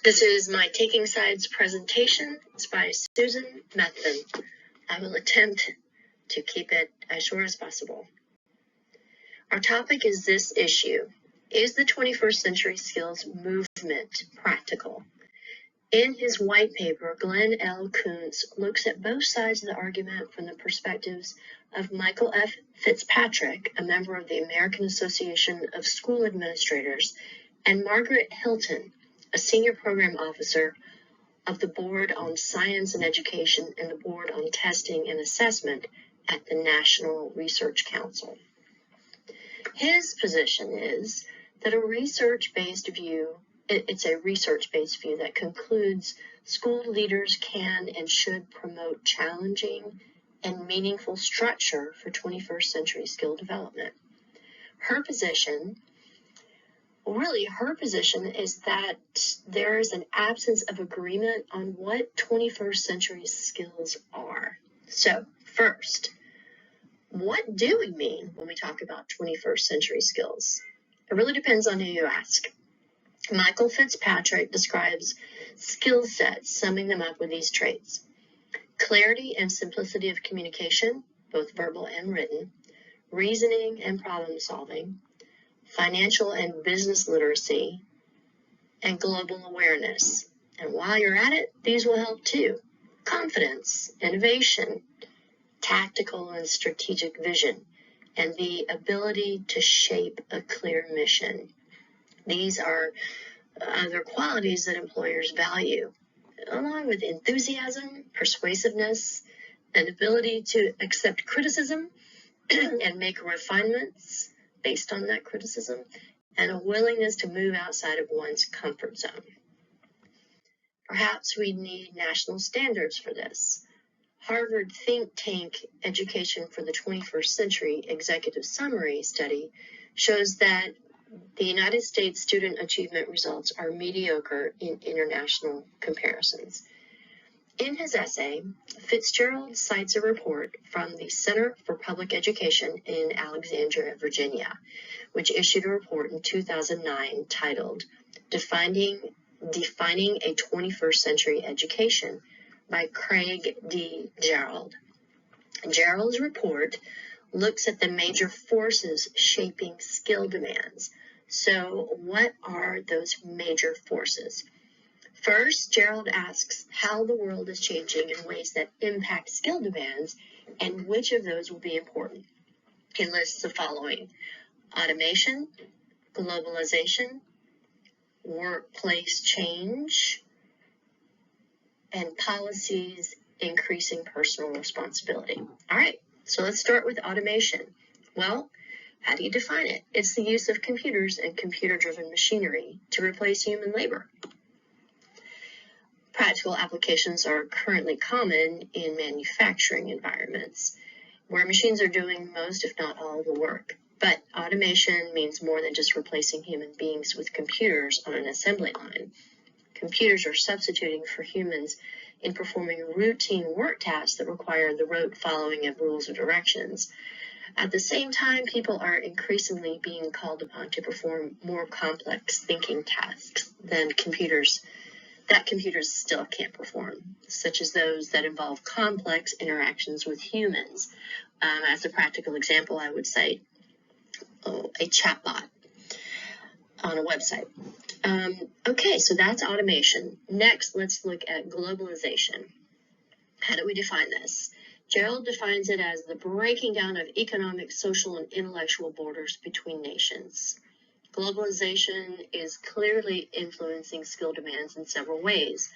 This is my Taking Sides presentation. It's by Susan Methvin. I will attempt to keep it as short as possible. Our topic is this issue. Is the 21st century skills movement practical? In his white paper, Glenn L. Kuntz looks at both sides of the argument from the perspectives of Michael F. Fitzpatrick, a member of the American Association of School Administrators, and Margaret Hilton, a senior program officer of the Board on Science and Education and the Board on Testing and Assessment at the National Research Council. His position is that a research-based view that concludes school leaders can and should promote challenging and meaningful structure for 21st century skill development. Her position is that there is an absence of agreement on what 21st century skills are. So first, what do we mean when we talk about 21st century skills? It really depends on who you ask. Michael Fitzpatrick describes skill sets, summing them up with these traits: clarity and simplicity of communication, both verbal and written, reasoning and problem solving, financial and business literacy, and global awareness. And while you're at it, these will help too: confidence, innovation, tactical and strategic vision, and the ability to shape a clear mission. These are other qualities that employers value, along with enthusiasm, persuasiveness, an ability to accept criticism and make refinements based on that criticism, and a willingness to move outside of one's comfort zone. Perhaps we need national standards for this. Harvard think tank Education for the 21st Century Executive Summary study shows that the United States student achievement results are mediocre in international comparisons. In his essay, Fitzgerald cites a report from the Center for Public Education in Alexandria, Virginia, which issued a report in 2009 titled Defining a 21st Century Education by Craig D. Gerald. Gerald's report looks at the major forces shaping skill demands. So what are those major forces? First, Gerald asks how the world is changing in ways that impact skill demands and which of those will be important. He lists the following: automation, globalization, workplace change, and policies increasing personal responsibility. All right, so let's start with automation. Well, how do you define it? It's the use of computers and computer-driven machinery to replace human labor. Practical applications are currently common in manufacturing environments, where machines are doing most, if not all, the work. But automation means more than just replacing human beings with computers on an assembly line. Computers are substituting for humans in performing routine work tasks that require the rote following of rules or directions. At the same time, people are increasingly being called upon to perform more complex thinking tasks than computers still can't perform, such as those that involve complex interactions with humans. As a practical example, I would cite a chatbot on a website. Okay, so that's automation. Next, let's look at globalization. How do we define this? Gerald defines it as the breaking down of economic, social, and intellectual borders between nations. Globalization is clearly influencing skill demands in several ways.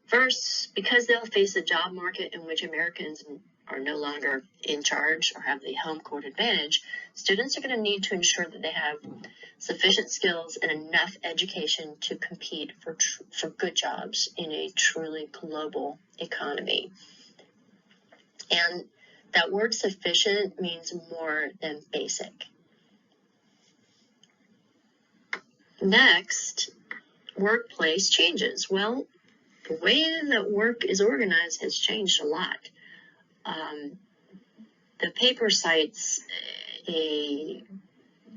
First, because they'll face a job market in which Americans are no longer in charge or have the home court advantage, students are going to need to ensure that they have sufficient skills and enough education to compete for good jobs in a truly global economy. And that word sufficient means more than basic. Next, workplace changes. Well, the way that work is organized has changed a lot. The paper cites a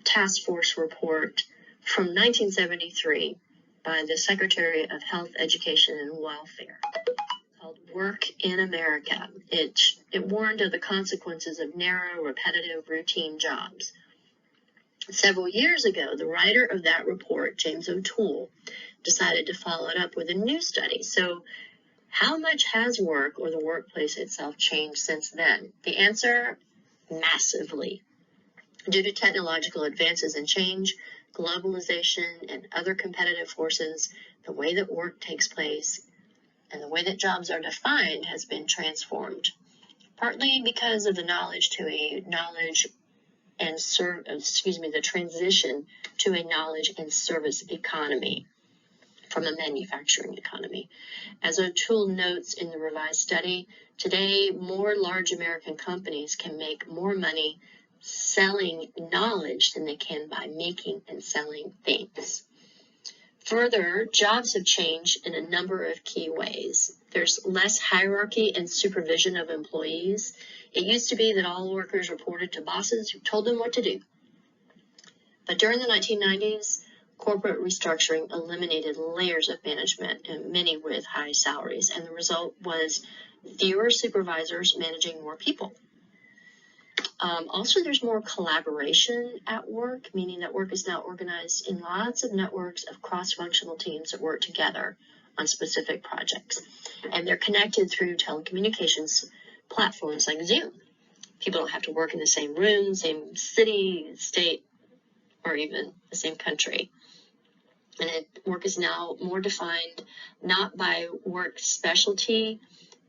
task force report from 1973 by the Secretary of Health, Education, and Welfare called Work in America. It warned of the consequences of narrow, repetitive, routine jobs. Several years ago, the writer of that report, James O'Toole, decided to follow it up with a new study. So how much has work or the workplace itself changed since then? The answer, massively. Due to technological advances and change, globalization, and other competitive forces, the way that work takes place and the way that jobs are defined has been transformed, partly because of the the transition to a knowledge and service economy from a manufacturing economy. As O'Toole notes in the revised study, today more large American companies can make more money selling knowledge than they can by making and selling things. Further, jobs have changed in a number of key ways. There's less hierarchy and supervision of employees. It used to be that all workers reported to bosses who told them what to do. But during the 1990s, corporate restructuring eliminated layers of management, and many with high salaries, and the result was fewer supervisors managing more people. Also, there's more collaboration at work, meaning that work is now organized in lots of networks of cross-functional teams that work together on specific projects. And they're connected through telecommunications platforms like Zoom. People don't have to work in the same room, same city, state, or even the same country. And work is now more defined not by work specialty,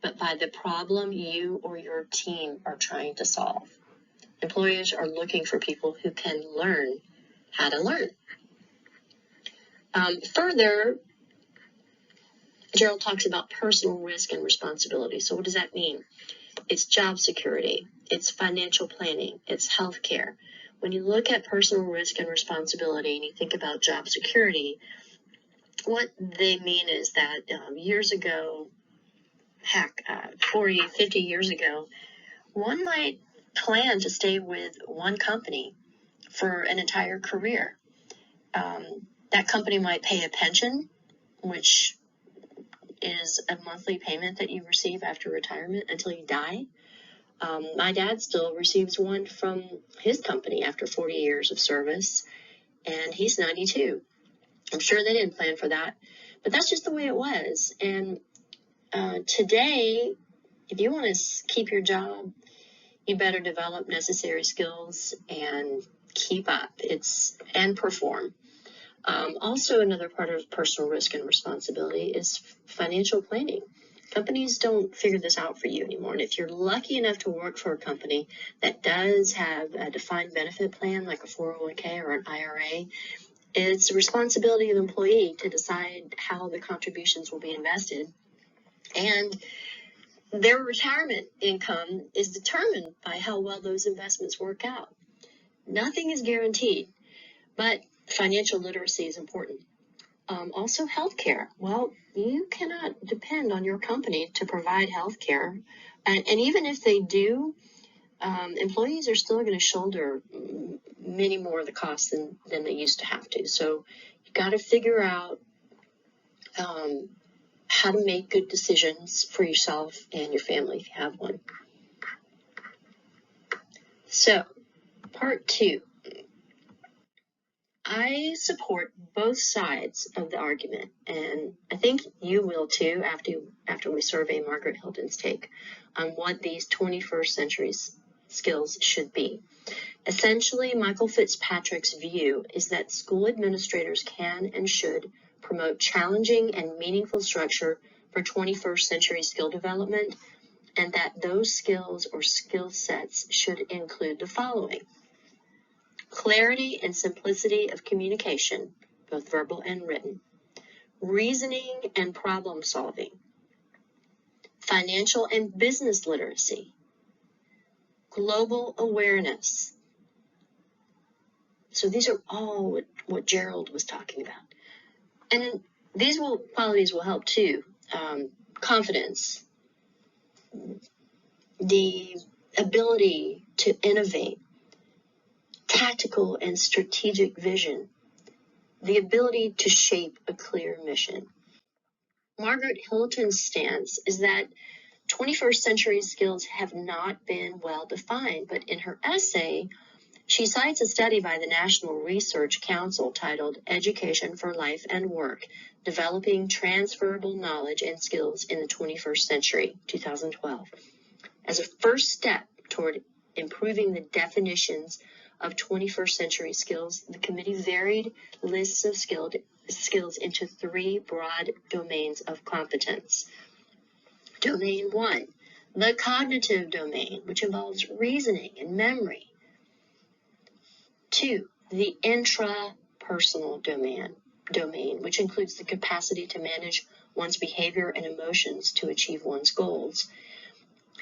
but by the problem you or your team are trying to solve. Employers are looking for people who can learn how to learn. Further, Gerald talks about personal risk and responsibility. So what does that mean? It's job security, it's financial planning, it's health care. When you look at personal risk and responsibility and you think about job security, what they mean is that years ago, 40, 50 years ago, one might plan to stay with one company for an entire career. That company might pay a pension, which is a monthly payment that you receive after retirement until you die. My dad still receives one from his company after 40 years of service, and he's 92. I'm sure they didn't plan for that, but that's just the way it was. And today, if you want to keep your job, you better develop necessary skills and keep up and perform. Also, another part of personal risk and responsibility is financial planning. Companies don't figure this out for you anymore. And if you're lucky enough to work for a company that does have a defined benefit plan, like a 401k or an IRA, it's the responsibility of the employee to decide how the contributions will be invested. And their retirement income is determined by how well those investments work out. Nothing is guaranteed, but financial literacy is important. Also, healthcare. Well, you cannot depend on your company to provide healthcare. And even if they do, employees are still going to shoulder many more of the costs than they used to have to. So you got to figure out how to make good decisions for yourself and your family if you have one. So, part 2. I support both sides of the argument, and I think you will too after we survey Margaret Hilton's take on what these 21st century skills should be. Essentially, Michael Fitzpatrick's view is that school administrators can and should promote challenging and meaningful structure for 21st century skill development, and that those skills or skill sets should include the following: clarity and simplicity of communication, both verbal and written, reasoning and problem solving, financial and business literacy, global awareness. So these are all what Gerald was talking about. And these qualities will help too. Confidence, the ability to innovate, tactical and strategic vision, the ability to shape a clear mission. Margaret Hilton's stance is that 21st century skills have not been well defined, but in her essay, she cites a study by the National Research Council titled Education for Life and Work, Developing Transferable Knowledge and Skills in the 21st Century, 2012. As a first step toward improving the definitions of 21st century skills, the committee varied lists of skills into 3 broad domains of competence. Domain 1, the cognitive domain, which involves reasoning and memory. 2, the intrapersonal domain, which includes the capacity to manage one's behavior and emotions to achieve one's goals.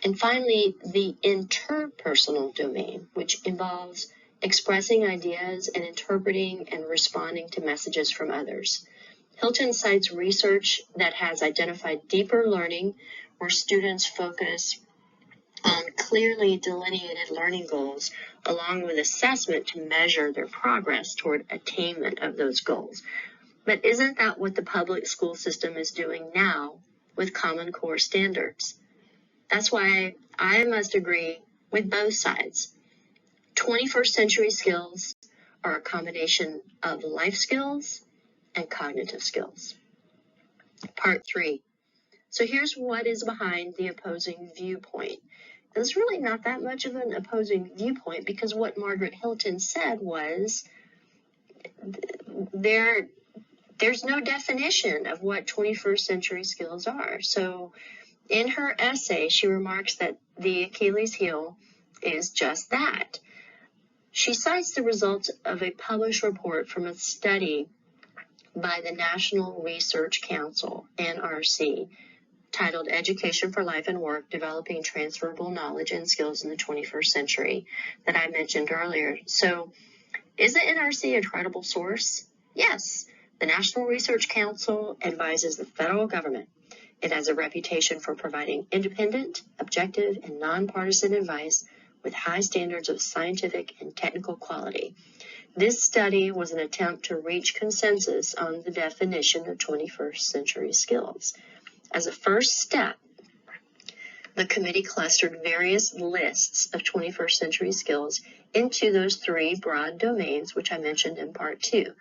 And finally, the interpersonal domain, which involves expressing ideas and interpreting and responding to messages from others. Hilton cites research that has identified deeper learning, where students focus on clearly delineated learning goals, along with assessment to measure their progress toward attainment of those goals. But isn't that what the public school system is doing now with Common Core standards? That's why I must agree with both sides. 21st century skills are a combination of life skills and cognitive skills. Part 3. So here's what is behind the opposing viewpoint. There's really not that much of an opposing viewpoint, because what Margaret Hilton said was there's no definition of what 21st century skills are. So in her essay, she remarks that the Achilles heel is just that. She cites the results of a published report from a study by the National Research Council, NRC, titled Education for Life and Work, Developing Transferable Knowledge and Skills in the 21st Century, that I mentioned earlier. So is the NRC a credible source? Yes. The National Research Council advises the federal government. It has a reputation for providing independent, objective, and nonpartisan advice with high standards of scientific and technical quality. This study was an attempt to reach consensus on the definition of 21st century skills. As a first step, the committee clustered various lists of 21st century skills into those 3 broad domains, which I mentioned in part 2,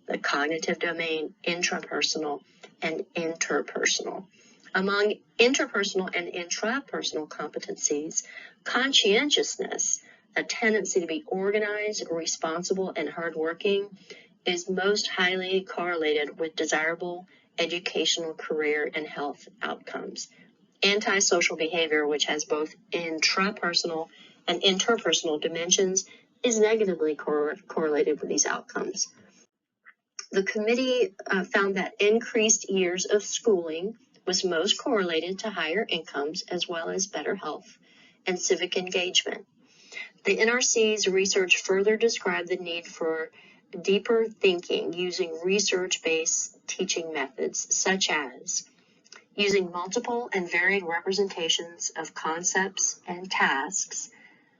the cognitive domain, intrapersonal, and interpersonal. Among interpersonal and intrapersonal competencies, conscientiousness, a tendency to be organized, responsible, and hardworking, is most highly correlated with desirable educational, career, and health outcomes. Antisocial behavior, which has both intrapersonal and interpersonal dimensions, is negatively correlated with these outcomes. The committee found that increased years of schooling was most correlated to higher incomes, as well as better health and civic engagement. The NRC's research further described the need for deeper thinking using research-based teaching methods, such as using multiple and varied representations of concepts and tasks,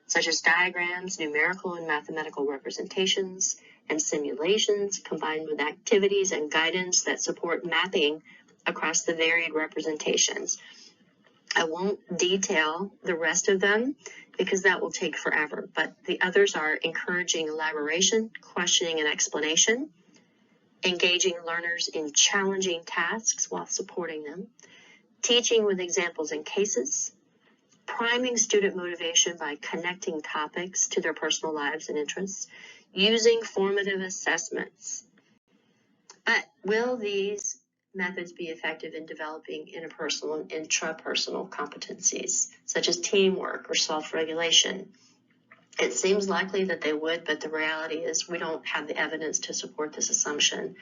such as diagrams, numerical and mathematical representations, and simulations, combined with activities and guidance that support mapping across the varied representations. I won't detail the rest of them because that will take forever, but the others are encouraging elaboration, questioning, and explanation, engaging learners in challenging tasks while supporting them, teaching with examples and cases, priming student motivation by connecting topics to their personal lives and interests, using formative assessments. But will these methods be effective in developing interpersonal and intrapersonal competencies, such as teamwork or self-regulation? It seems likely that they would, but the reality is we don't have the evidence to support this assumption.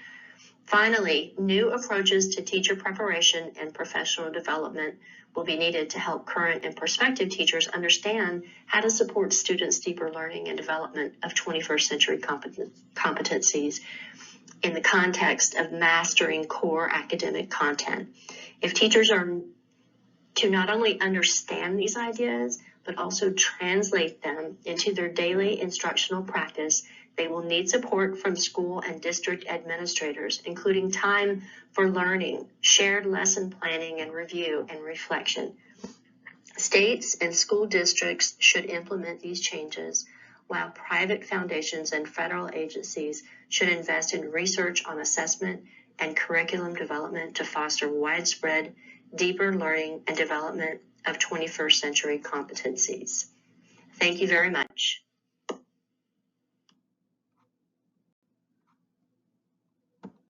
Finally, new approaches to teacher preparation and professional development will be needed to help current and prospective teachers understand how to support students' deeper learning and development of 21st century competencies in the context of mastering core academic content. If teachers are to not only understand these ideas, but also translate them into their daily instructional practice, They will need support from school and district administrators, including time for learning, shared lesson planning and review, and reflection. States and school districts should implement these changes, while private foundations and federal agencies should invest in research on assessment and curriculum development to foster widespread, deeper learning and development of 21st century competencies. Thank you very much.